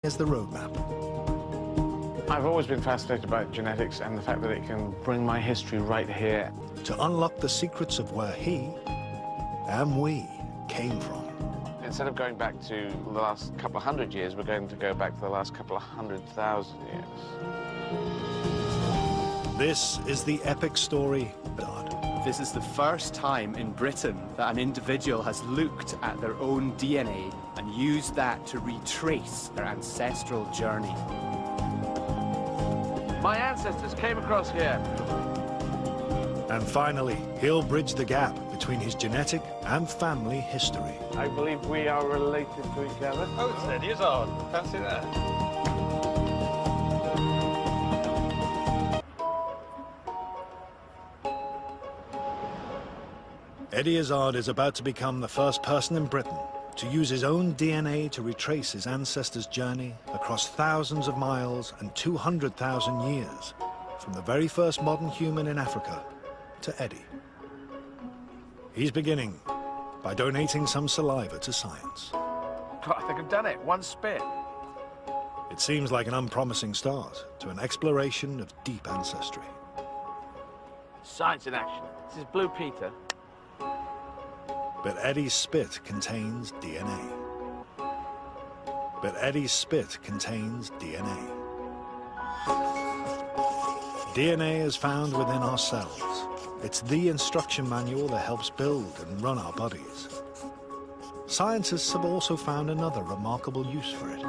as the roadmap. I've always been fascinated by genetics and the fact that it can bring my history right here. To unlock the secrets of where he and we came from. Instead of going back to the last couple of hundred years, we're going to go back to the last couple of 100,000 years. This is the epic story of God. This is the first time in Britain that an individual has looked at their own DNA and used that to retrace their ancestral journey. My ancestors came across here. And finally, he'll bridge the gap between his genetic and family history. I believe we are related to each other. Oh, it's Eddie Izzard. Fancy that. Eddie Izzard is about to become the first person in Britain to use his own DNA to retrace his ancestors' journey across thousands of miles and 200,000 years, from the very first modern human in Africa to Eddie. He's beginning by donating some saliva to science. God, I think I've done it. One spit. It seems like an unpromising start to an exploration of deep ancestry. Science in action. This is Blue Peter. But Eddie's spit contains DNA. But Eddie's spit contains DNA. DNA is found within our cells. It's the instruction manual that helps build and run our bodies. Scientists have also found another remarkable use for it.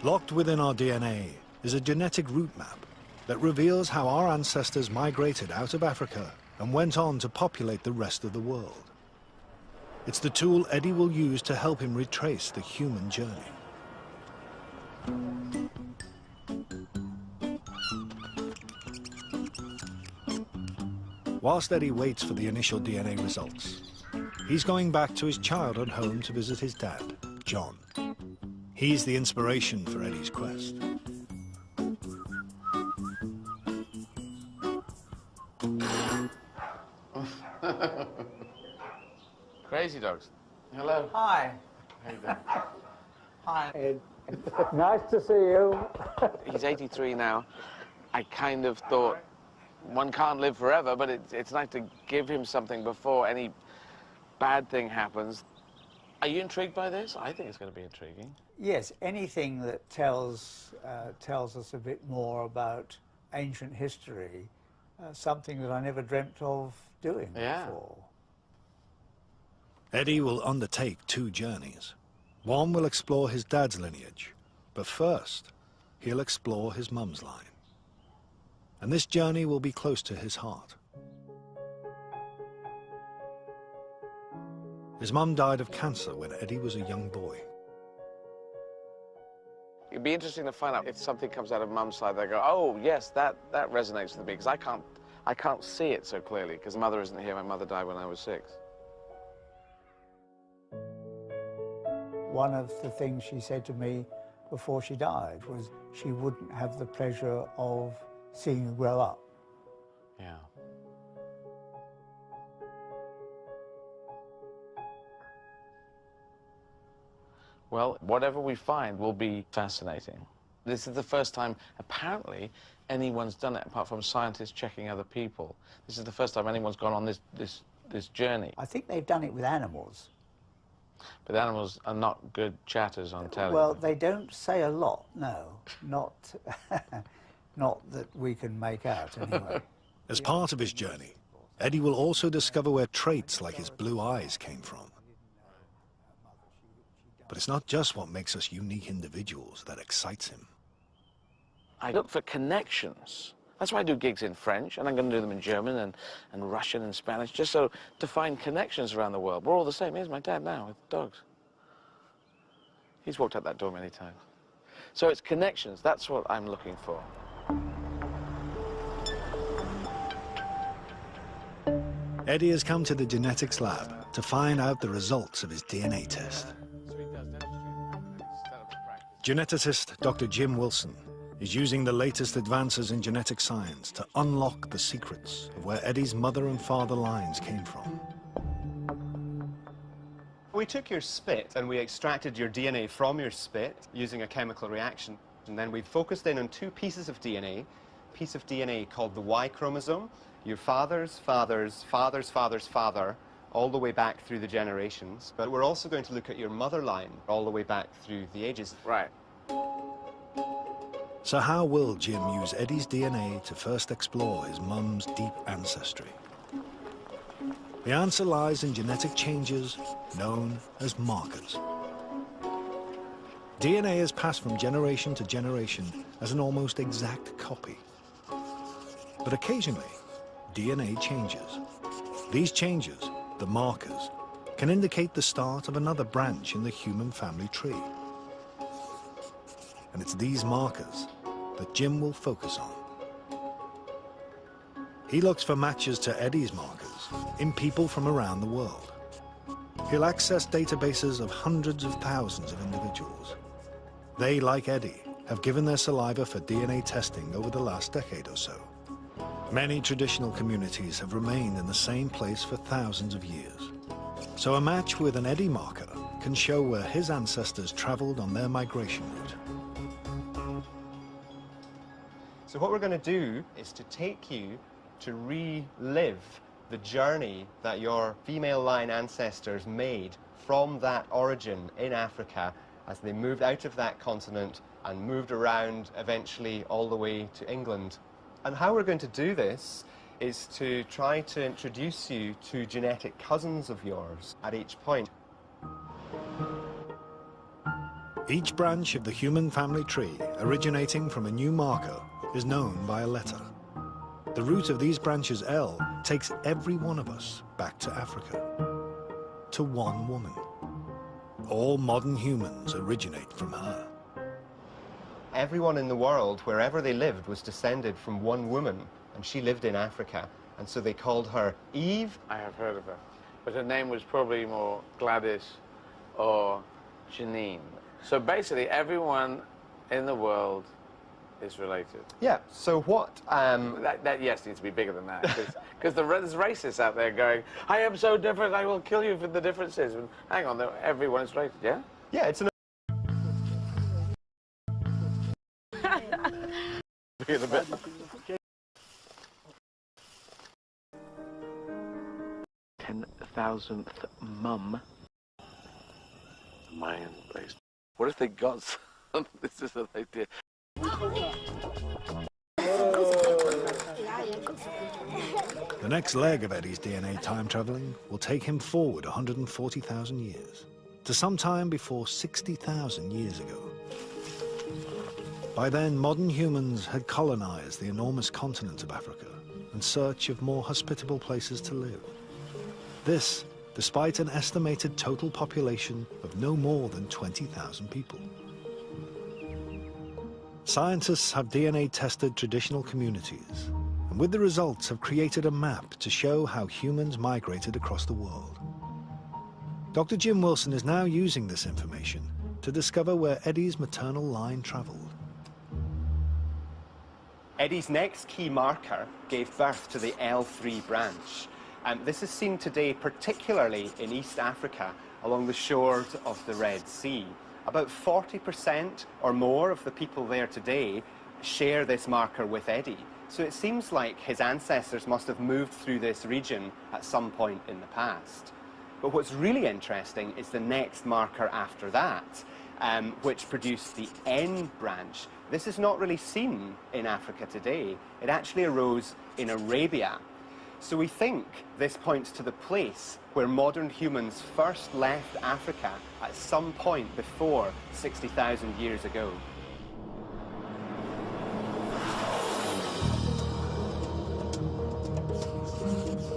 Locked within our DNA is a genetic route map that reveals how our ancestors migrated out of Africa and went on to populate the rest of the world. It's the tool Eddie will use to help him retrace the human journey. Whilst Eddie waits for the initial DNA results, he's going back to his childhood home to visit his dad, John. He's the inspiration for Eddie's quest. Crazy dogs. Hello. Hi. How you doing? Hi, Ed. Nice to see you. He's 83 now. I kind of thought one can't live forever, but it's nice to give him something before any bad thing happens. Are you intrigued by this? I think it's going to be intriguing. Yes, anything that tells us a bit more about ancient history, something that I never dreamt of doing before. Eddie will undertake 2 journeys. One will explore his dad's lineage, but first, he'll explore his mum's line. And this journey will be close to his heart. His mum died of cancer when Eddie was a young boy. It'd be interesting to find out if something comes out of Mum's side. They go, oh yes, that resonates with me, because I can't see it so clearly because Mother isn't here. My mother died when I was 6. One of the things she said to me before she died was she wouldn't have the pleasure of seeing you grow up. Yeah. Well, whatever we find will be fascinating. This is the first time, apparently, anyone's done it, apart from scientists checking other people. This is the first time anyone's gone on this journey. I think they've done it with animals. But animals are not good chatters on telly. Well, they don't say a lot, no. Not, not that we can make out, anyway. As part of his journey, Eddie will also discover where traits like his blue eyes came from. But it's not just what makes us unique individuals that excites him. I look for connections. That's why I do gigs in French, and I'm going to do them in German and Russian and Spanish, just so to find connections around the world. We're all the same. Here's my dad now with dogs. He's walked out that door many times. So it's connections. That's what I'm looking for. Eddie has come to the genetics lab to find out the results of his DNA test. Geneticist Dr. Jim Wilson is using the latest advances in genetic science to unlock the secrets of where Eddie's mother and father lines came from. we took your spit and we extracted your DNA from your spit using a chemical reaction. And then we focused in on two pieces of DNA. A piece of DNA called the Y chromosome, your father's father's father's father's father, all the way back through the generations. But we're also going to look at your mother line all the way back through the ages. Right. So how will Jim use Eddie's DNA to first explore his mum's deep ancestry? The answer lies in genetic changes known as markers. DNA is passed from generation to generation as an almost exact copy. But occasionally, DNA changes. These changes, the markers, can indicate the start of another branch in the human family tree. And it's these markers that Jim will focus on. He looks for matches to Eddie's markers in people from around the world. He'll access databases of hundreds of thousands of individuals. They, like Eddie, have given their saliva for DNA testing over the last decade or so. Many traditional communities have remained in the same place for thousands of years. So a match with an Eddie marker can show where his ancestors traveled on their migration route. So what we're going to do is to take you to relive the journey that your female line ancestors made from that origin in Africa as they moved out of that continent and moved around eventually all the way to England. And how we're going to do this is to try to introduce you to genetic cousins of yours at each point. Each branch of the human family tree originating from a new marker is known by a letter. The root of these branches, L, takes every one of us back to Africa, to one woman. All modern humans originate from her. Everyone in the world, wherever they lived, was descended from one woman, and she lived in Africa, and so they called her Eve. I have heard of her. But her name was probably more Gladys or Janine. So basically, everyone in the world is related. Yeah, so what... That yes, needs to be bigger than that. Because there's racists out there going, I am so different, I will kill you for the differences. And hang on, everyone is related, yeah? Yeah, it's an... Look at the bit. 10,000th mum. Mayan place. What if they got some? This is an idea. The next leg of Eddie's DNA time traveling will take him forward 140,000 years, to sometime before 60,000 years ago. By then, modern humans had colonized the enormous continent of Africa in search of more hospitable places to live. This, despite an estimated total population of no more than 20,000 people. Scientists have DNA tested traditional communities, and with the results have created a map to show how humans migrated across the world. Dr. Jim Wilson is now using this information to discover where Eddie's maternal line traveled. Eddie's next key marker gave birth to the L3 branch. This is seen today particularly in East Africa along the shores of the Red Sea. About 40% or more of the people there today share this marker with Eddie. So it seems like his ancestors must have moved through this region at some point in the past. But what's really interesting is the next marker after that, which produced the N branch. This is not really seen in Africa today. It actually arose in Arabia. So we think this points to the place where modern humans first left Africa at some point before 60,000 years ago.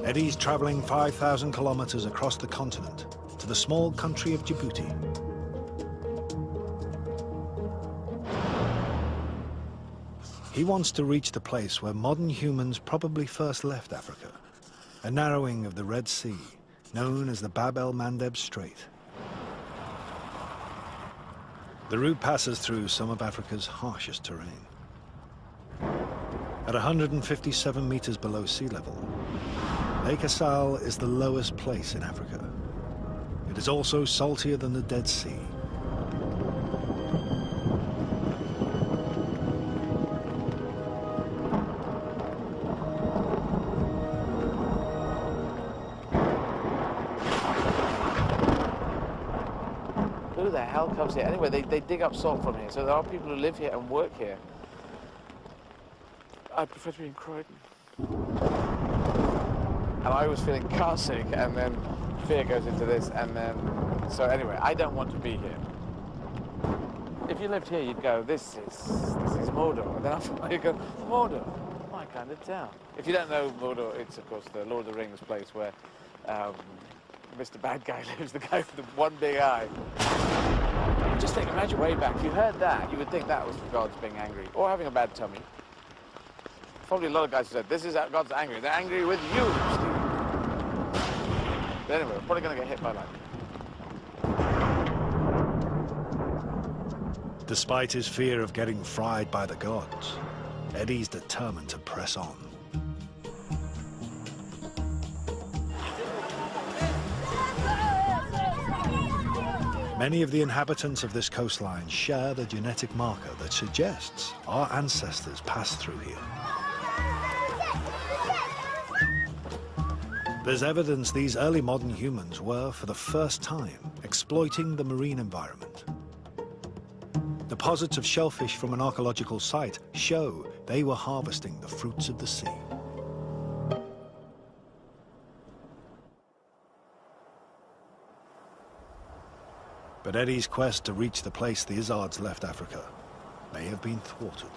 Eddie's traveling 5,000 kilometers across the continent to the small country of Djibouti. He wants to reach the place where modern humans probably first left Africa, a narrowing of the Red Sea, known as the Bab el-Mandeb Strait. The route passes through some of Africa's harshest terrain. At 157 meters below sea level, Lake Assal is the lowest place in Africa. It It is also saltier than the Dead Sea. Who the hell comes here? Anyway, they dig up salt from here, so there are people who live here and work here. I prefer to be in Croydon. And I was feeling car sick, and then fear goes into this, and then... So anyway, I don't want to be here. If you lived here, you'd go, this is Mordor. And then after a while you go, Mordor, my kind of town. If you don't know Mordor, it's of course the Lord of the Rings place where Mr. Bad Guy lives, the guy with the one big eye. Just think, imagine way back, if you heard that, you would think that was God's being angry, or having a bad tummy. Probably a lot of guys who said, this is God's angry. They're angry with you, Steve. But anyway, we're probably going to get hit by lightning. Despite his fear of getting fried by the gods, Eddie's determined to press on. Many of the inhabitants of this coastline share the genetic marker that suggests our ancestors passed through here. There's evidence these early modern humans were, for the first time, exploiting the marine environment. Deposits of shellfish from an archaeological site show they were harvesting the fruits of the sea. But Eddie's quest to reach the place the Izzards left Africa may have been thwarted.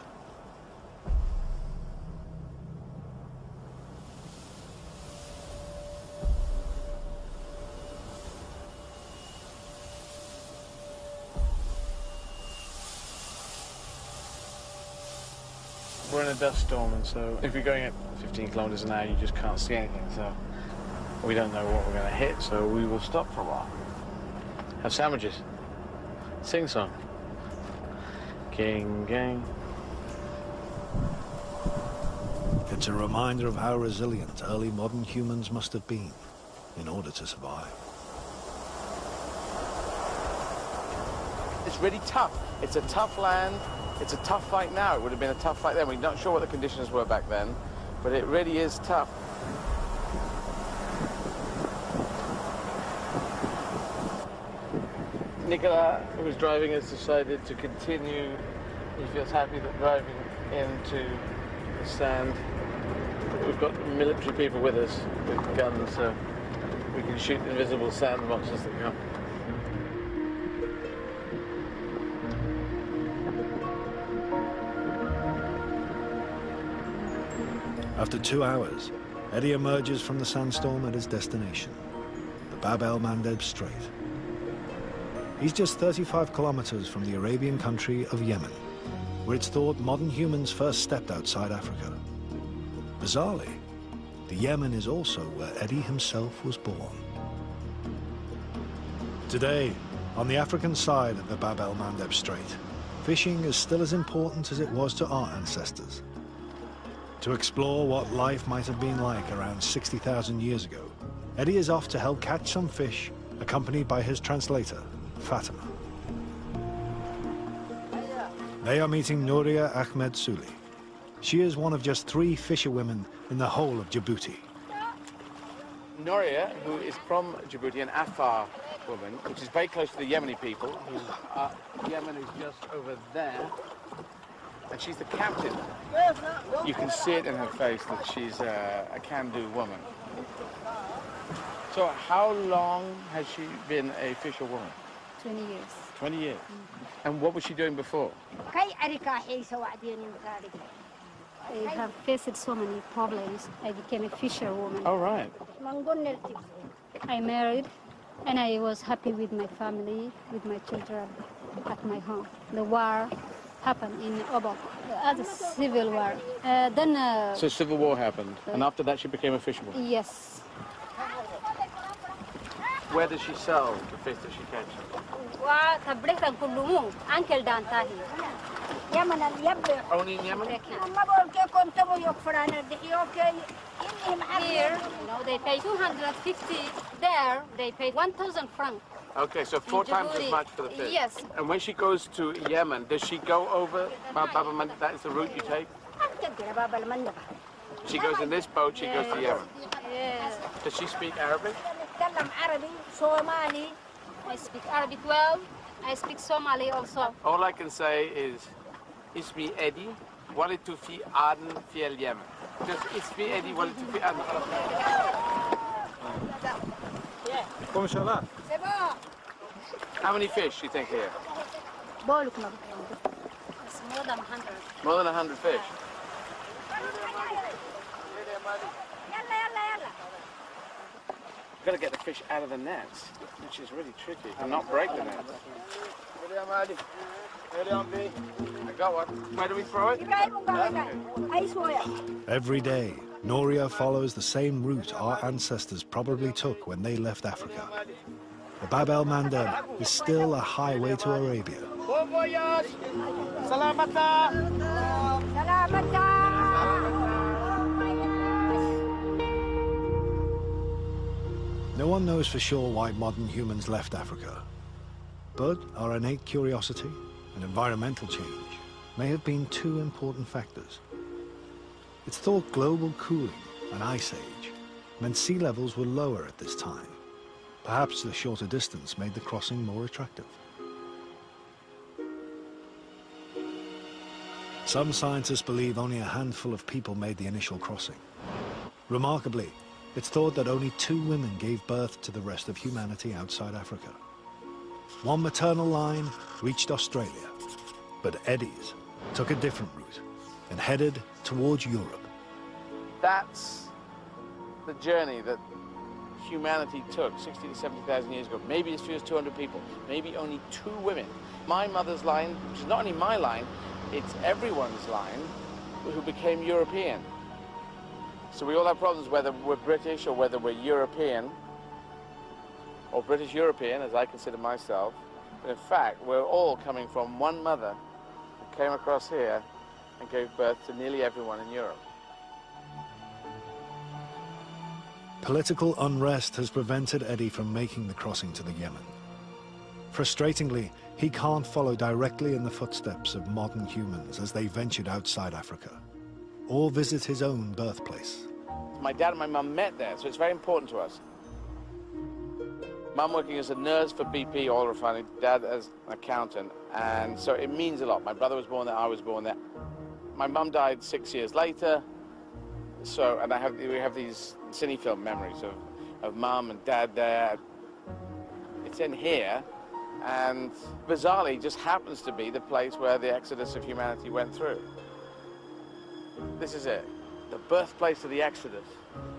We're in a dust storm, and so if you're going at 15 kilometers an hour, you just can't see anything, so we don't know what we're going to hit, so we will stop for a while. Have sandwiches. Sing song. King, gang. It's a reminder of how resilient early modern humans must have been in order to survive. It's really tough. It's a tough land. It's a tough fight now. It would have been a tough fight then. We're not sure what the conditions were back then, but it really is tough. Nicola, who was driving, has decided to continue. He feels happy that driving into the sand. We've got military people with us with guns, so we can shoot invisible sand monsters that come. After 2 hours, Eddie emerges from the sandstorm at his destination, the Bab el-Mandeb Strait. He's just 35 kilometers from the Arabian country of Yemen, where it's thought modern humans first stepped outside Africa. Bizarrely, the Yemen is also where Eddie himself was born. Today, on the African side of the Bab el-Mandeb Strait, fishing is still as important as it was to our ancestors. To explore what life might have been like around 60,000 years ago, Eddie is off to help catch some fish, accompanied by his translator, Fatima. They are meeting Nouria Ahmed Suli. She is one of just 3 fisherwomen in the whole of Djibouti. Nouria, who is from Djibouti, an Afar woman, which is very close to the Yemeni people. Yemen is just over there. And she's the captain. You can see it in her face that she's a can-do woman. So how long has she been a fisherwoman? 20 years. 20 years. And what was she doing before? I have faced so many problems. I became a fisherwoman. Oh, right. I married, and I was happy with my family, with my children at my home. The war happened in Obok, as a civil war. So civil war happened, and after that she became a fisherwoman? Yes. Where does she sell the fish that she catches? Only in Yemen? Here, they pay 250. There, they pay 1,000 francs. Okay, so 4 times as much for the fish. Yes. And when she goes to Yemen, does she go over Baba Manda? That is the route you take? She goes in this boat, she goes to Yemen. Yes. Does she speak Arabic? I speak Arabic well. I speak Somali also. All I can say is, Ismi Eddie, ولدت في عدن في اليمن. Just Ismi Eddie, ولدت في عدن. How many fish do you think here? It's more than 100. More than 100 fish. You've got to get the fish out of the nets, which is really tricky, and not break the nets. I got one. Where do we throw it? Every day, Noria follows the same route our ancestors probably took when they left Africa. The Bab el Mandeb is still a highway to Arabia. Bon voyage! Salamata! No one knows for sure why modern humans left Africa, but our innate curiosity and environmental change may have been 2 important factors. It's thought global cooling and ice age meant sea levels were lower at this time. Perhaps the shorter distance made the crossing more attractive. Some scientists believe only a handful of people made the initial crossing. Remarkably, it's thought that only 2 women gave birth to the rest of humanity outside Africa. One maternal line reached Australia, but Eddie's took a different route and headed towards Europe. That's the journey that humanity took 60 to 70,000 years ago. Maybe as few as 200 people, maybe only 2 women. My mother's line, which is not only my line, it's everyone's line who became European. So we all have problems whether we're British or whether we're European, or British European, as I consider myself. But in fact, we're all coming from one mother who came across here and gave birth to nearly everyone in Europe. Political unrest has prevented Eddie from making the crossing to the Yemen. Frustratingly, he can't follow directly in the footsteps of modern humans as they ventured outside Africa, or visit his own birthplace. My dad and my mum met there, so it's very important to us. Mum working as a nurse for BP oil refining, dad as an accountant, and so it means a lot. My brother was born there, I was born there. My mum died 6 years later, so, and we have these cine film memories of mum and dad there. It's in here, and bizarrely just happens to be the place where the exodus of humanity went through. This is it, the birthplace of the exodus,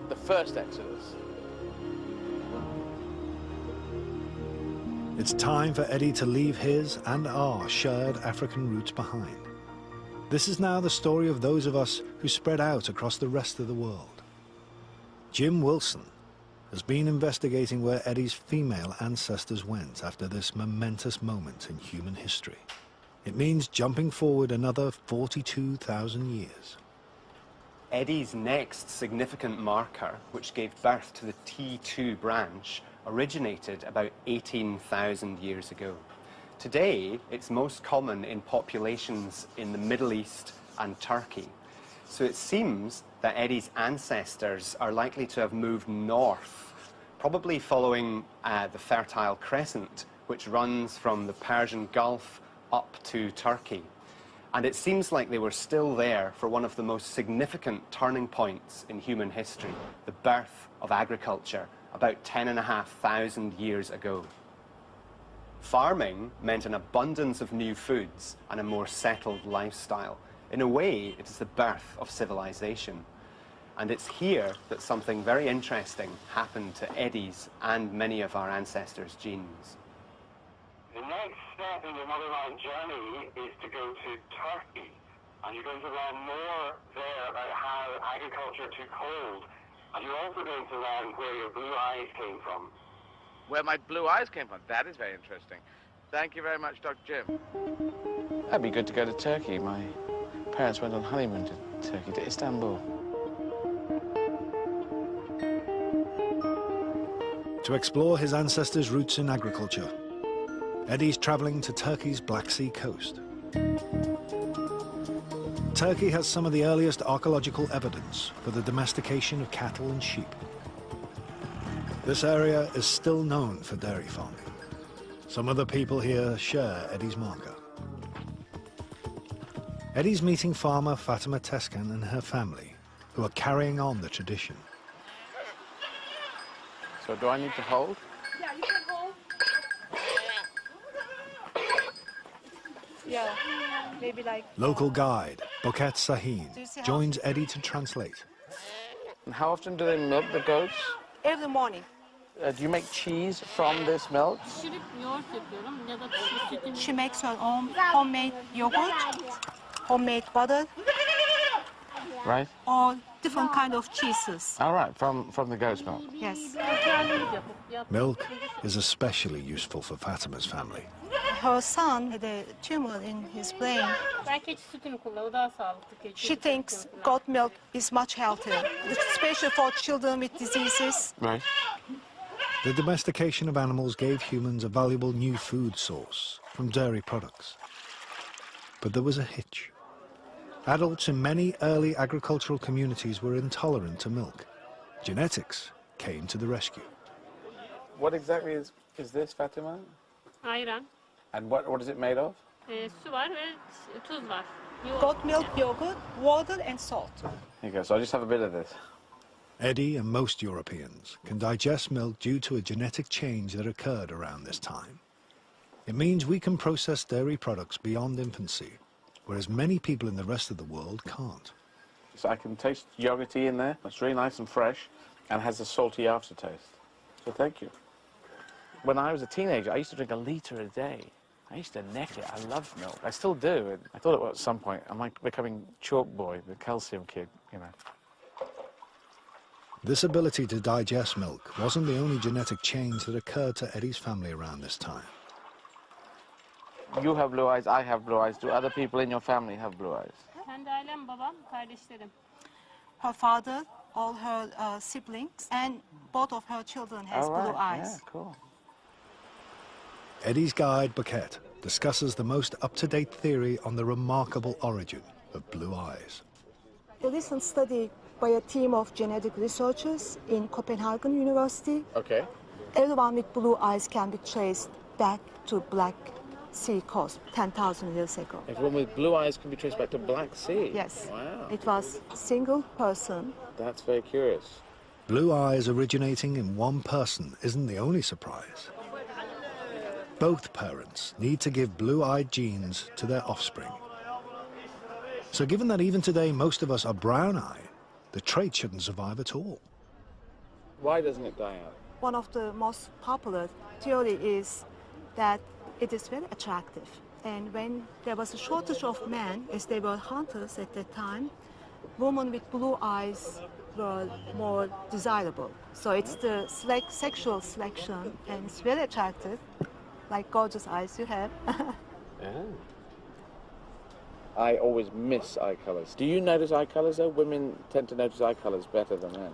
the first exodus. It's time for Eddie to leave his and our shared African roots behind. This is now the story of those of us who spread out across the rest of the world. Jim Wilson has been investigating where Eddie's female ancestors went after this momentous moment in human history. It means jumping forward another 42,000 years. Eddie's next significant marker, which gave birth to the T2 branch, originated about 18,000 years ago. Today, it's most common in populations in the Middle East and Turkey. So it seems that Eddie's ancestors are likely to have moved north, probably following the Fertile Crescent, which runs from the Persian Gulf up to Turkey. And it seems like they were still there for one of the most significant turning points in human history, the birth of agriculture, about 10,500 years ago. Farming meant an abundance of new foods and a more settled lifestyle. In a way, it is the birth of civilization. And it's here that something very interesting happened to Eddie's and many of our ancestors' genes. The next step in the motherland journey is to go to Turkey. And you're going to learn more there about how agriculture took hold. And you're also going to learn where your blue eyes came from. Where my blue eyes came from, that is very interesting. Thank you very much, Dr. Jim. That'd be good to go to Turkey. My parents went on honeymoon to Turkey, to Istanbul. To explore his ancestors' roots in agriculture, Eddie's traveling to Turkey's Black Sea coast. Turkey has some of the earliest archaeological evidence for the domestication of cattle and sheep. This area is still known for dairy farming. Some of the people here share Eddie's marker. Eddie's meeting farmer Fatima Teskan and her family, who are carrying on the tradition. So do I need to hold? Yeah, you can hold. Yeah, maybe like... Local guide, Buket Sahin, joins Eddie to translate. And how often do they milk the goats? Every morning. Do you make cheese from this milk? She makes her own homemade yogurt, homemade butter, Right. all different kind of cheeses. All right, from the goat's milk. Yes. Milk is especially useful for Fatima's family. Her son had a tumor in his brain. She thinks goat milk is much healthier, especially for children with diseases. Right. The domestication of animals gave humans a valuable new food source from dairy products. But there was a hitch. Adults in many early agricultural communities were intolerant to milk. Genetics came to the rescue. What exactly is this, Fatima? Ayran, And what is it made of? su var ve tuz var. Goat milk, yogurt, water, and salt. Here you go. So I'll just have a bit of this. Eddie and most Europeans can digest milk due to a genetic change that occurred around this time. It means we can process dairy products beyond infancy, whereas many people in the rest of the world can't. So I can taste yogurty in there. It's really nice and fresh and has a salty aftertaste. So thank you. When I was a teenager, I used to drink a litre a day. I used to neck it. I loved milk. I still do. I thought at some point I'm like becoming Chalk Boy, the calcium kid, you know. This ability to digest milk wasn't the only genetic change that occurred to Eddie's family around this time. You have blue eyes, I have blue eyes. Do other people in your family have blue eyes? Kendi ailem, babam, kardeşlerim. Her father, all her siblings, and both of her children has All right. blue eyes. Yeah, cool. Eddie's guide, Buket, discusses the most up-to-date theory on the remarkable origin of blue eyes. A recent study by a team of genetic researchers in Copenhagen University. Okay. Everyone with blue eyes can be traced back to Black Sea coast 10,000 years ago. Everyone with blue eyes can be traced back to Black Sea? Yes. Wow. It was a single person. That's very curious. Blue eyes originating in one person isn't the only surprise. Both parents need to give blue-eyed genes to their offspring. So given that even today most of us are brown-eyed, the trait shouldn't survive at all. Why doesn't it die out? One of the most popular theory is that it is very attractive. And when there was a shortage of men, as they were hunters at that time, women with blue eyes were more desirable. So it's the sexual selection, and it's very attractive, like gorgeous eyes you have. Yeah. I always miss eye colours. Do you notice eye colours though? Women tend to notice eye colours better than men.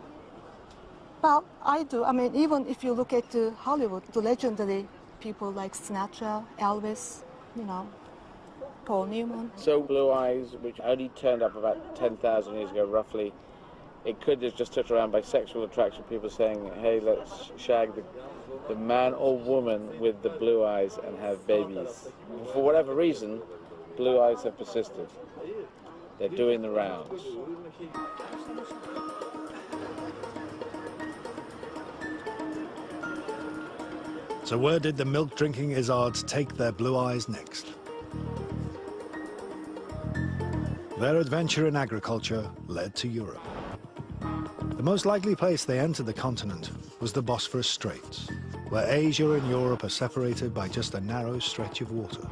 Well, I do. I mean, even if you look at Hollywood, the legendary people like Sinatra, Elvis, you know, Paul Newman. So blue eyes, which only turned up about 10,000 years ago roughly, it could have just touched around by sexual attraction, people saying, hey, let's shag the man or woman with the blue eyes and have babies. For whatever reason, blue eyes have persisted. They're doing the rounds. So where did the milk-drinking Izards take their blue eyes next? Their adventure in agriculture led to Europe. The most likely place they entered the continent was the Bosphorus Straits, where Asia and Europe are separated by just a narrow stretch of water.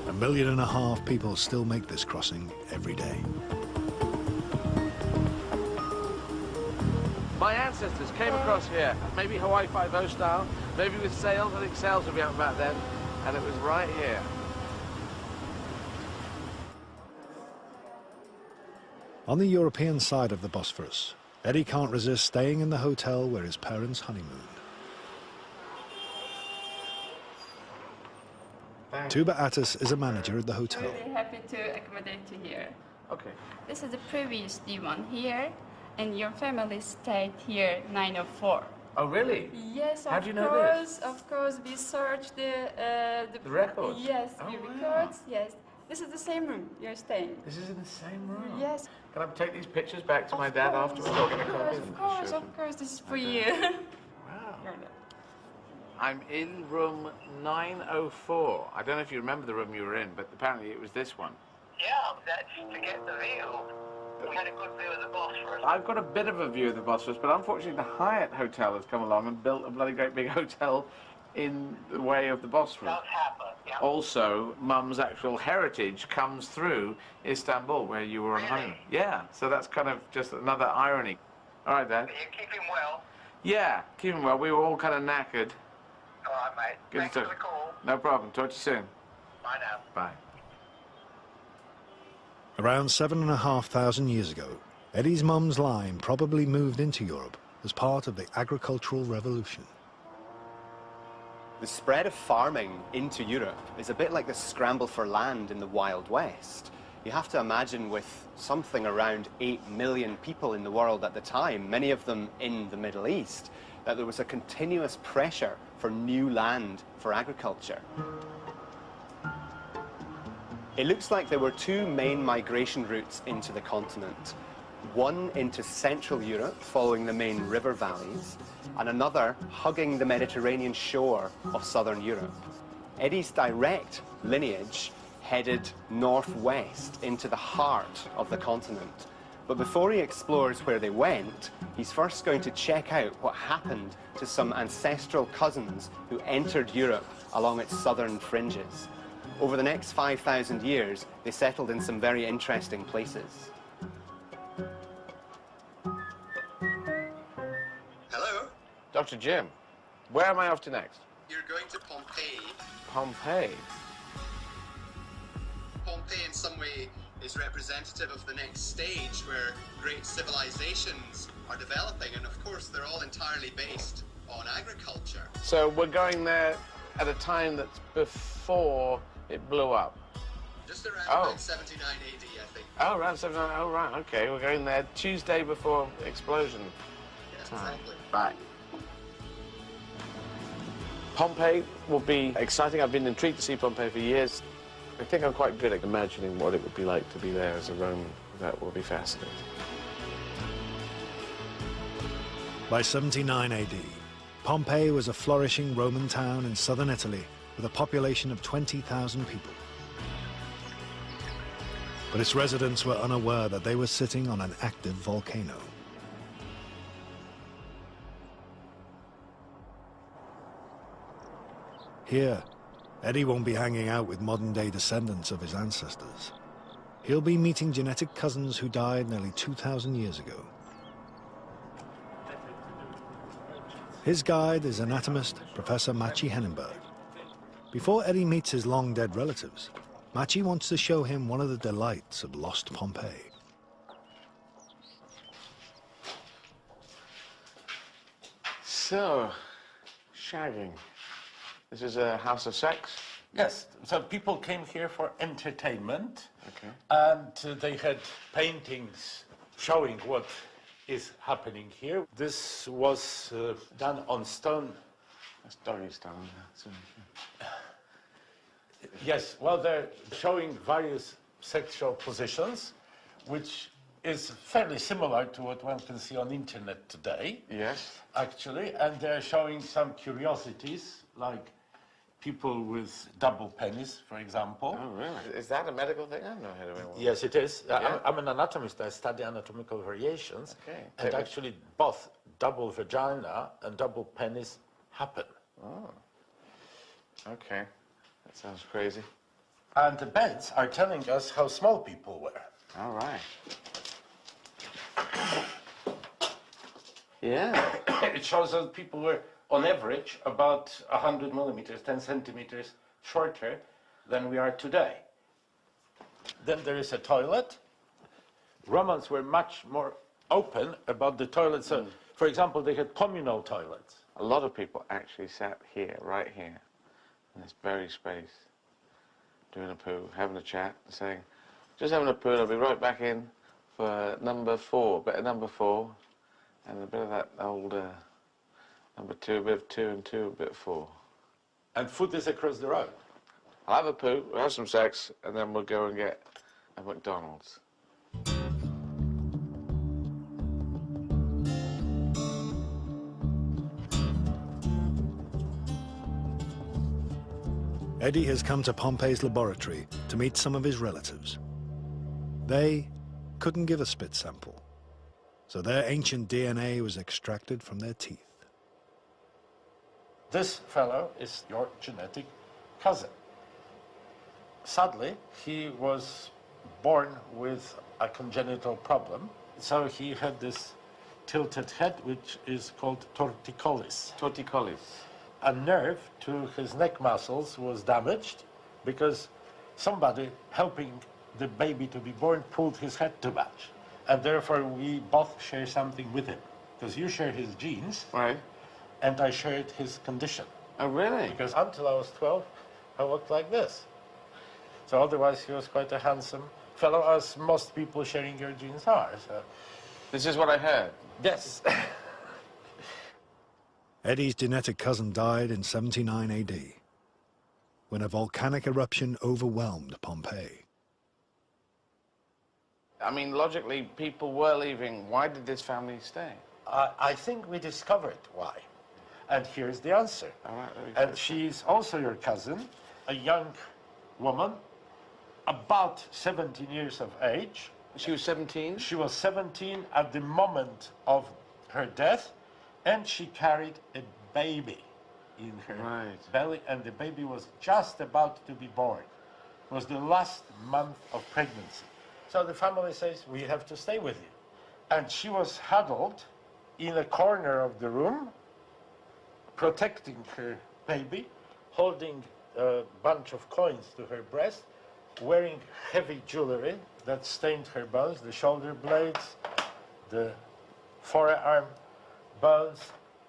1.5 million people still make this crossing every day. My ancestors came across here, maybe Hawaii Five-0 style, maybe with sails. I think sails would be out back then, and it was right here. On the European side of the Bosphorus, Eddie can't resist staying in the hotel where his parents honeymooned. Tuba Attis is a manager at the hotel. Really happy to accommodate you here. Okay. This is the previous divan here, and your family stayed here 904. Oh, really? Yes, How of do you know course, this? of course. We searched the records? Yes, Oh, the wow. records. Yes, this is the same room you're staying. This is in the same room? Yes. Can I take these pictures back to my dad afterwards? I'll get a copy Of course, of course. This is for you. Wow. I'm in room 904. I don't know if you remember the room you were in, but apparently it was this one. Yeah, that's to get the view. We had a good view of the Bosphorus. I've got a bit of a view of the Bosphorus, but unfortunately the Hyatt Hotel has come along and built a bloody great big hotel in the way of the Bosphorus. Does happen, yeah. Also, Mum's actual heritage comes through Istanbul, where you were on Really? home. Yeah, so that's kind of just another irony. All right, Dad. Are you keeping well? Yeah, keeping well. We were all kind of knackered. All right, mate. Good Thanks stuff. for the call. No problem. Talk to you soon. Bye now. Bye. Around 7,500 years ago, Eddie's mum's line probably moved into Europe as part of the agricultural revolution. The spread of farming into Europe is a bit like the scramble for land in the Wild West. You have to imagine, with something around 8 million people in the world at the time, many of them in the Middle East, that there was a continuous pressure for new land for agriculture. It looks like there were two main migration routes into the continent. One into Central Europe, following the main river valleys, and another hugging the Mediterranean shore of Southern Europe. Eddie's direct lineage headed northwest into the heart of the continent. But before he explores where they went, he's first going to check out what happened to some ancestral cousins who entered Europe along its southern fringes. Over the next 5,000 years, they settled in some very interesting places. Hello? Dr. Jim, where am I off to next? You're going to Pompeii. Pompeii. Pompeii in some way is representative of the next stage where great civilizations are developing, and of course they're all entirely based on agriculture. So we're going there at a time that's before it blew up. Just around Oh. about 79 AD, I think. Oh, around 79. Oh, right. Okay, we're going there Tuesday before explosion. Yes, time. exactly. Bye. Pompeii will be exciting. I've been intrigued to see Pompeii for years. I think I'm quite good at imagining what it would be like to be there as a Roman. That will be fascinating. By 79 AD, Pompeii was a flourishing Roman town in southern Italy with a population of 20,000 people. But its residents were unaware that they were sitting on an active volcano. Here, Eddie won't be hanging out with modern-day descendants of his ancestors. He'll be meeting genetic cousins who died nearly 2,000 years ago. His guide is anatomist Professor Maciej Henenberg. Before Eddie meets his long-dead relatives, Maciej wants to show him one of the delights of lost Pompeii. So, shagging. This is a house of sex? Yes, so people came here for entertainment, Okay. and they had paintings showing what is happening here. This was done on stone. That's doggy style. Yes, well, they're showing various sexual positions, which is fairly similar to what one can see on internet today. Yes. Actually, and they're showing some curiosities, like people with double penis, for example. Oh, really? Is that a medical thing? I've never heard of it. Yes, it is. Yeah. I'm an anatomist. I study anatomical variations. Okay. And actually, both double vagina and double penis happen. Oh. Okay. That sounds crazy. And the beds are telling us how small people were. All right. Yeah. It shows that people were, on average, about 100 millimeters, 10 centimeters shorter than we are today. Then there is a toilet. Romans were much more open about the toilets. So, for example, they had communal toilets. A lot of people actually sat here, right here, in this very space, doing a poo, having a chat, saying, just having a poo, and I'll be right back in for number 4, bit of number 4, and a bit of that old number 2, a bit of 2 and 2, a bit of 4. And food is across the road. I'll have a poo, we'll have some sex, and then we'll go and get a McDonald's. Eddie has come to Pompey's laboratory to meet some of his relatives. They couldn't give a spit sample, so their ancient DNA was extracted from their teeth. This fellow is your genetic cousin. Sadly, he was born with a congenital problem, so he had this tilted head, which is called torticollis. Torticollis. A nerve to his neck muscles was damaged because somebody helping the baby to be born pulled his head too much. And therefore we both share something with him. Because you share his genes, right, and I shared his condition. Oh, really? Because until I was 12, I looked like this. So otherwise he was quite a handsome fellow, as most people sharing your genes are. So. This is what I heard? Yes. Eddie's genetic cousin died in 79 AD, when a volcanic eruption overwhelmed Pompeii. I mean, logically, people were leaving. Why did this family stay? I think we discovered why. And here's the answer. All right, and she's also your cousin, a young woman, about 17 years of age. She was 17? She was 17 at the moment of her death, and she carried a baby in her belly, and the baby was just about to be born. It was the last month of pregnancy. So the family says, we have to stay with you. And she was huddled in a corner of the room, protecting her baby, holding a bunch of coins to her breast, wearing heavy jewelry that stained her bones, the shoulder blades, the forearm bones,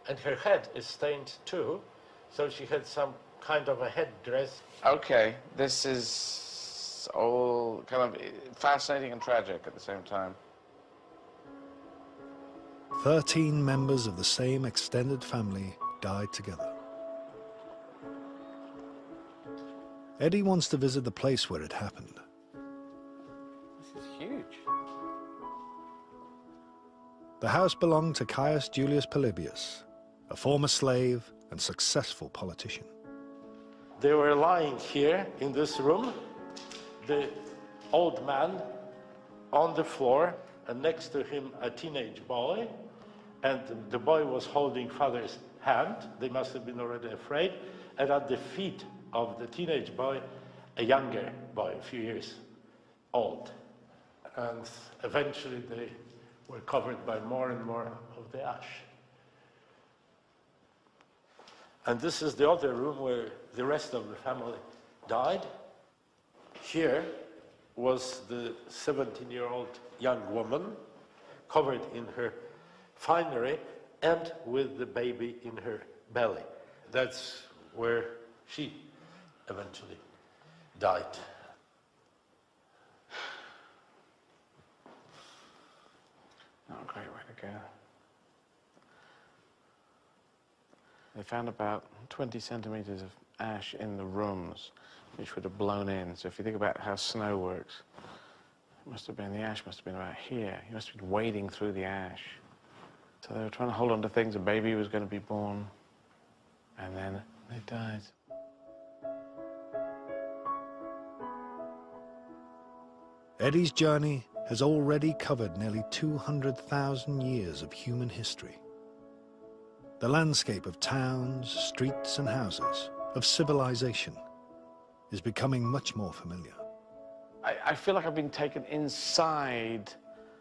and her head is stained too, so she had some kind of a headdress. Okay, this is all kind of fascinating and tragic at the same time. 13 members of the same extended family died together. Eddie wants to visit the place where it happened. This is huge. The house belonged to Caius Julius Polybius, a former slave and successful politician. They were lying here in this room, the old man on the floor, and next to him a teenage boy, and the boy was holding father's hand. They must have been already afraid. And at the feet of the teenage boy, a younger boy, a few years old. And eventually they were covered by more and more of the ash. And this is the other room where the rest of the family died. Here was the 17-year-old young woman, covered in her finery and with the baby in her belly. That's where she eventually died. Not a great way to go. They found about 20 centimeters of ash in the rooms, which would have blown in. So if you think about how snow works, it must have been, the ash must have been about here. You must have been wading through the ash. So they were trying to hold on to things. A baby was going to be born, and then they died. Eddie's journey has already covered nearly 200,000 years of human history. The landscape of towns, streets and houses, of civilization, is becoming much more familiar. I feel like I've been taken inside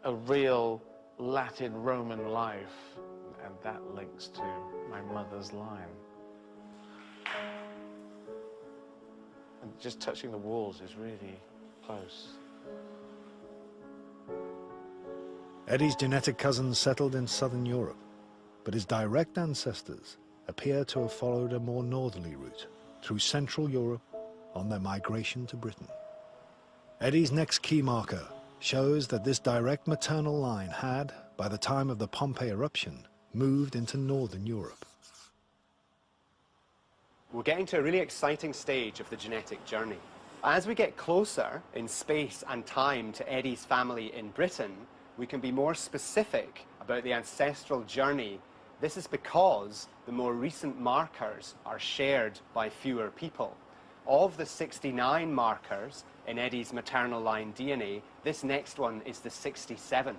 a real Latin Roman life, and that links to my mother's line. And just touching the walls is really close. Eddie's genetic cousins settled in southern Europe, but his direct ancestors appear to have followed a more northerly route through Central Europe on their migration to Britain. Eddie's next key marker shows that this direct maternal line had, by the time of the Pompeii eruption, moved into northern Europe. We're getting to a really exciting stage of the genetic journey. As we get closer in space and time to Eddie's family in Britain, we can be more specific about the ancestral journey. This is because the more recent markers are shared by fewer people. Of the 69 markers in Eddie's maternal line DNA, this next one is the 67th.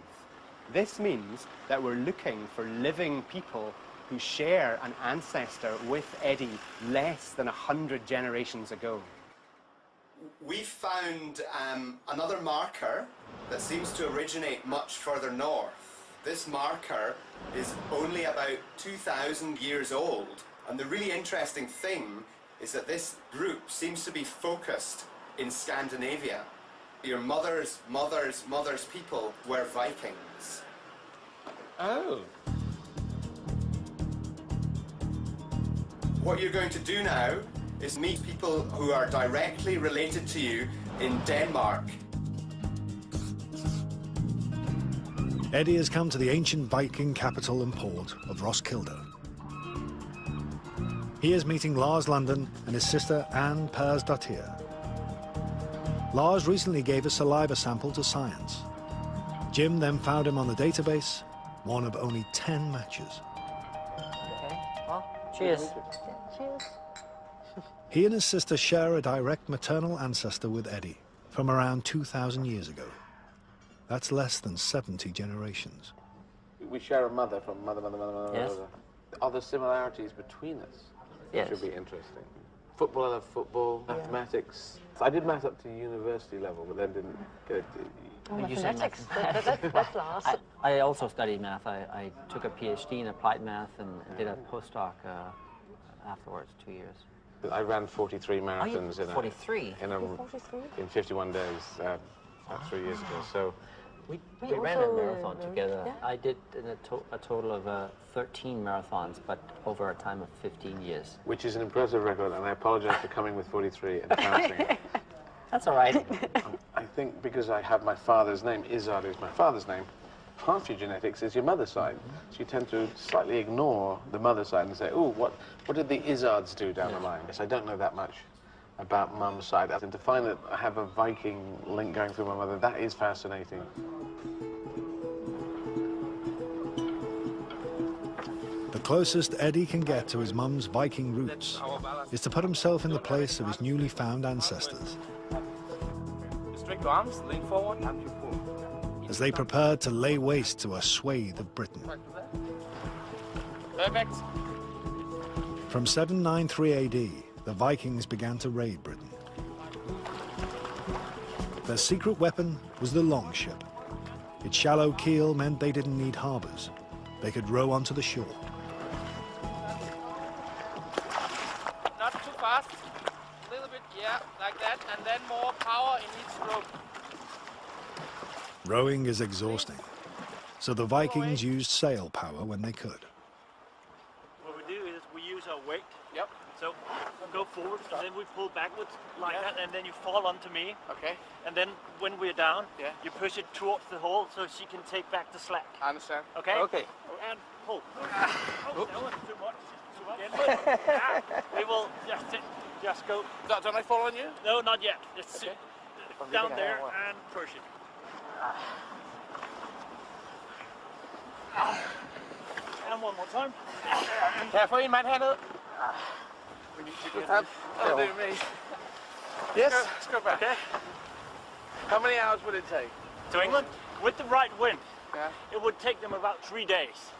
This means that we're looking for living people who share an ancestor with Eddie less than 100 generations ago. We've found another marker that seems to originate much further north. This marker is only about 2,000 years old, and the really interesting thing is that this group seems to be focused in Scandinavia. Your mother's people were Vikings. Oh. What you're going to do now is meet people who are directly related to you in Denmark. Eddie has come to the ancient Viking capital and port of Roskilde. He is meeting Lars London and his sister Anne Persdottir. Lars recently gave a saliva sample to science. Jim then found him on the database, one of only 10 matches. Okay, well, cheers. Cheers. He and his sister share a direct maternal ancestor with Eddie from around 2,000 years ago. That's less than 70 generations. We share a mother from mother. Yes. Are there similarities between us? Yes. Which would be interesting. Football, I love football, mathematics. I did math up to university level, but then didn't get it. Mathematics, that's last. I also studied math. I took a PhD in applied math and did a postdoc afterwards, 2 years. I ran 43 marathons in 43? In 51 days about 3 years ago. So we ran a marathon together. Yeah. I did a total of 13 marathons, but over a time of 15 years. Which is an impressive record, and I apologize for coming with 43 and trouncing it. That's all right. I think because I have my father's name, Izzard is my father's name, half your genetics is your mother's side. So you tend to slightly ignore the mother's side and say, oh, what did the Izzards do down the line? Yes, I don't know that much about mum's side. And to find that I have a Viking link going through my mother, that is fascinating. The closest Eddie can get to his mum's Viking roots is to put himself in the place of his newly found ancestors. Straight your arms, lean forward, and you pull. As they prepared to lay waste to a swathe of Britain. Perfect. From 793 AD, the Vikings began to raid Britain. Their secret weapon was the longship. Its shallow keel meant they didn't need harbors. They could row onto the shore. Not too fast. A little bit, yeah, like that, and then more power in each stroke. Rowing is exhausting, so the Vikings used sail power when they could. What we do is we use our weight. Yep. So go forward, and then we pull backwards like that, and then you fall onto me. Okay. And then when we're down, you push it towards the hole so she can take back the slack. I understand. Okay? Okay. And pull. Oh, that was too much. Yeah, we will just go. Don't I fall on you? No, not yet. Just sit down there and push it. And one more time. Careful, you might handle it. We need to get That'll do me. Yes? Let's go back. Okay. How many hours would it take? To England? With the right wind, it would take them about 3 days.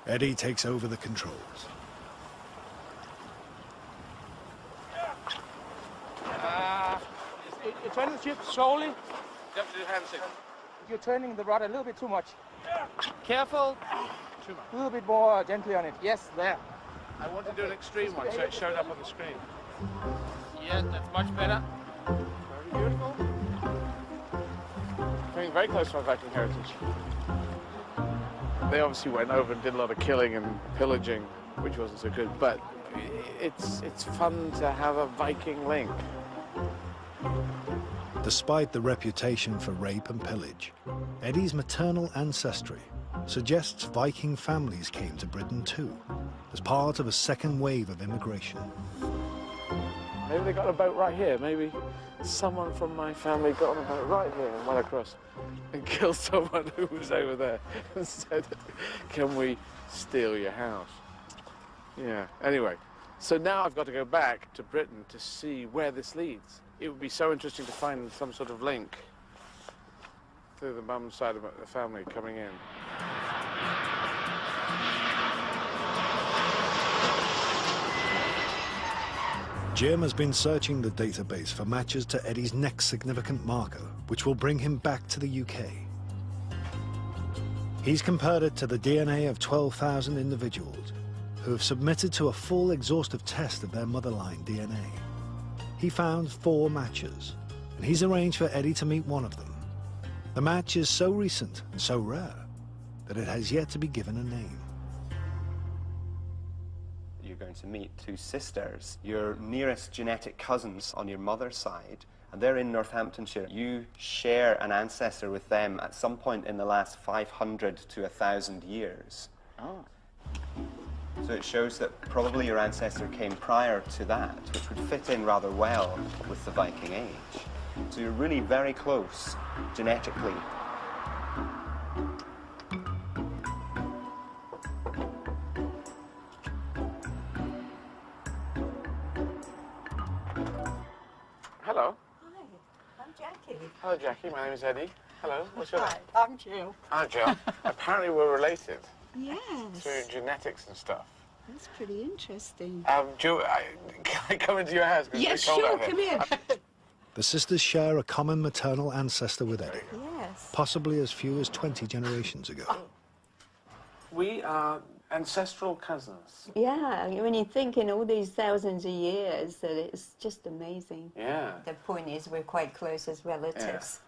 Eddie takes over the controls. You're turning the ship slowly. You have to do hand signal. You're turning the rod a little bit too much. Careful. Too much. A little bit more gently on it. Yes, there. I want to do an extreme one so it showed up on the screen. Yeah, that's much better. Very beautiful. Doing very close to my Viking heritage. They obviously went over and did a lot of killing and pillaging, which wasn't so good, but it's fun to have a Viking link. Despite the reputation for rape and pillage, Eddie's maternal ancestry suggests Viking families came to Britain too, as part of a second wave of immigration. Maybe they got a boat right here. Maybe someone from my family got on a boat right here and went across and killed someone who was over there and said, can we steal your house? Yeah, anyway. So now I've got to go back to Britain to see where this leads. It would be so interesting to find some sort of link through the mum's side of the family coming in. Jim has been searching the database for matches to Eddie's next significant marker, which will bring him back to the UK. He's compared it to the DNA of 12,000 individuals who have submitted to a full exhaustive test of their motherline DNA. He found 4 matches, and he's arranged for Eddie to meet one of them. The match is so recent and so rare that it has yet to be given a name. You're going to meet 2 sisters, your nearest genetic cousins on your mother's side, and they're in Northamptonshire. You share an ancestor with them at some point in the last 500 to 1,000 years. Oh. So it shows that probably your ancestor came prior to that, which would fit in rather well with the Viking Age. So you're really very close genetically. Hello. Hi, I'm Jackie. Hello, Jackie. My name is Eddie. Hello. What's your name? Hi, I'm Jill. Hi, Jill. Apparently we're related Yes. through genetics and stuff. That's pretty interesting. Jill, can I come into your house? 'Cause Yes, it's cold sure, out here. come in. The sisters share a common maternal ancestor with Eddie, Yes. possibly as few as 20 generations ago. We are ancestral cousins. Yeah, when you think in all these thousands of years, that it's just amazing. Yeah. The point is we're quite close as relatives.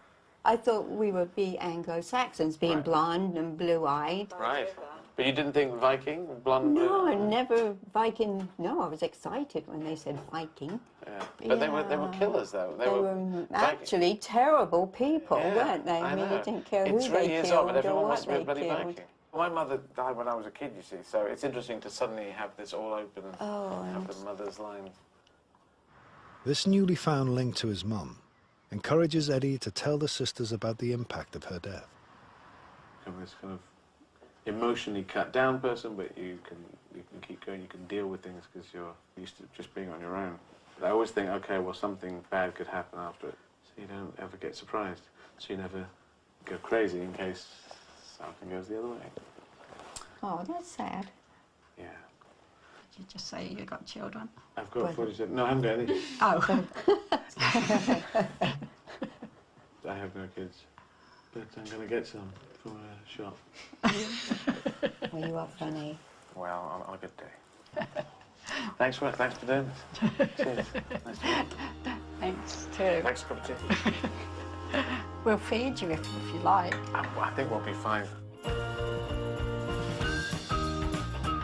I thought we would be Anglo-Saxons, being blonde and blue-eyed. Right. But you didn't think Viking, blonde? No, never Viking. No, I was excited when they said Viking. Yeah. But they were killers, though. They were actually terrible people, weren't they? I mean, you didn't care who really they is killed odd, but or everyone what wants to be a they bloody killed. Viking. My mother died when I was a kid, you see, so it's interesting to suddenly have this all open and have the mother's line. This newly found link to his mum encourages Eddie to tell the sisters about the impact of her death. I'm this kind of emotionally cut down person, but you can keep going, you can deal with things because you're used to just being on your own. But I always think, okay, well, something bad could happen after it, so you don't ever get surprised. So you never go crazy in case something goes the other way. Oh, that's sad. Yeah. Did you just say you got children? I've got 47. No, I haven't got any. Oh. I have no kids, but I'm going to get some from a shop. Well, you are funny. Well, on a good day. Thanks for doing this. Cheers. Nice to meet you. Thanks, too. Thanks for coming too. We'll feed you if you like. I think we'll be fine.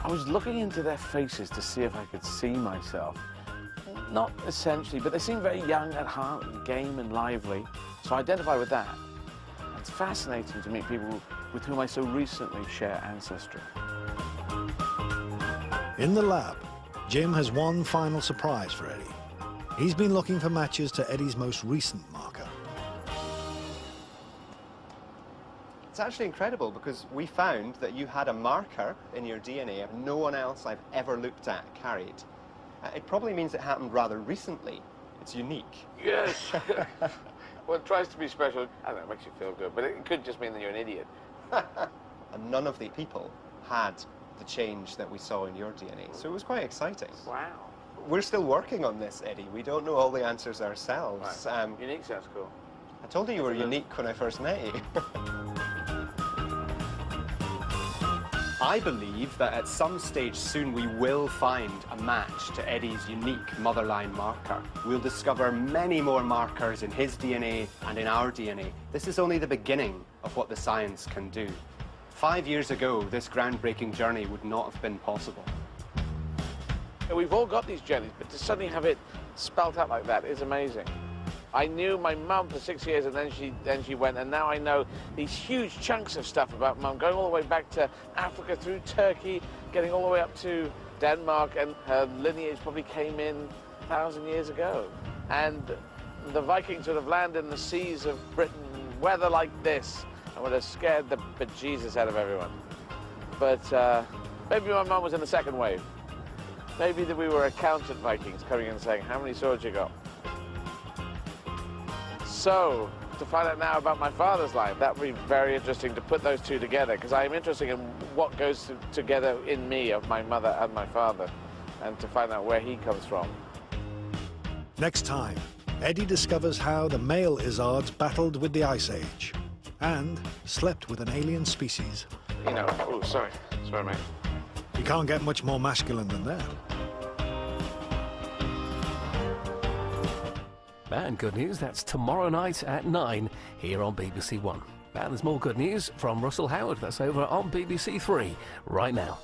I was looking into their faces to see if I could see myself. Not essentially, but they seem very young at heart, and game and lively, so I identify with that. It's fascinating to meet people with whom I so recently share ancestry. In the lab, Jim has one final surprise for Eddie. He's been looking for matches to Eddie's most recent marker. It's actually incredible because we found that you had a marker in your DNA that no one else I've ever looked at carried. It probably means it happened rather recently. It's unique. Yes. Well, it tries to be special. I don't know, it makes you feel good, but it could just mean that you're an idiot. And none of the people had the change that we saw in your DNA, so it was quite exciting. Wow. We're still working on this, Eddie. We don't know all the answers ourselves. Right. Unique sounds cool. I told you you were unique when I first met you. I believe that at some stage soon we will find a match to Eddie's unique motherline marker. We'll discover many more markers in his DNA and in our DNA. This is only the beginning of what the science can do. 5 years ago, this groundbreaking journey would not have been possible. We've all got these journeys, but to suddenly have it spelt out like that is amazing. I knew my mum for 6 years, and then she went, and now I know these huge chunks of stuff about mum, going all the way back to Africa, through Turkey, getting all the way up to Denmark, and her lineage probably came in 1,000 years ago. And the Vikings would have landed in the seas of Britain, weather like this, and would have scared the bejesus out of everyone. But maybe my mum was in the second wave. Maybe that we were accountant Vikings coming in and saying, how many swords you got? So, to find out now about my father's line, that would be very interesting to put those two together, because I am interested in what goes together in me of my mother and my father, and to find out where he comes from. Next time, Eddie discovers how the male Izzards battled with the Ice Age and slept with an alien species. You know, oh, sorry, mate. You can't get much more masculine than that. And good news, that's tomorrow night at 9 here on BBC One. And there's more good news from Russell Howard. That's over on BBC Three right now.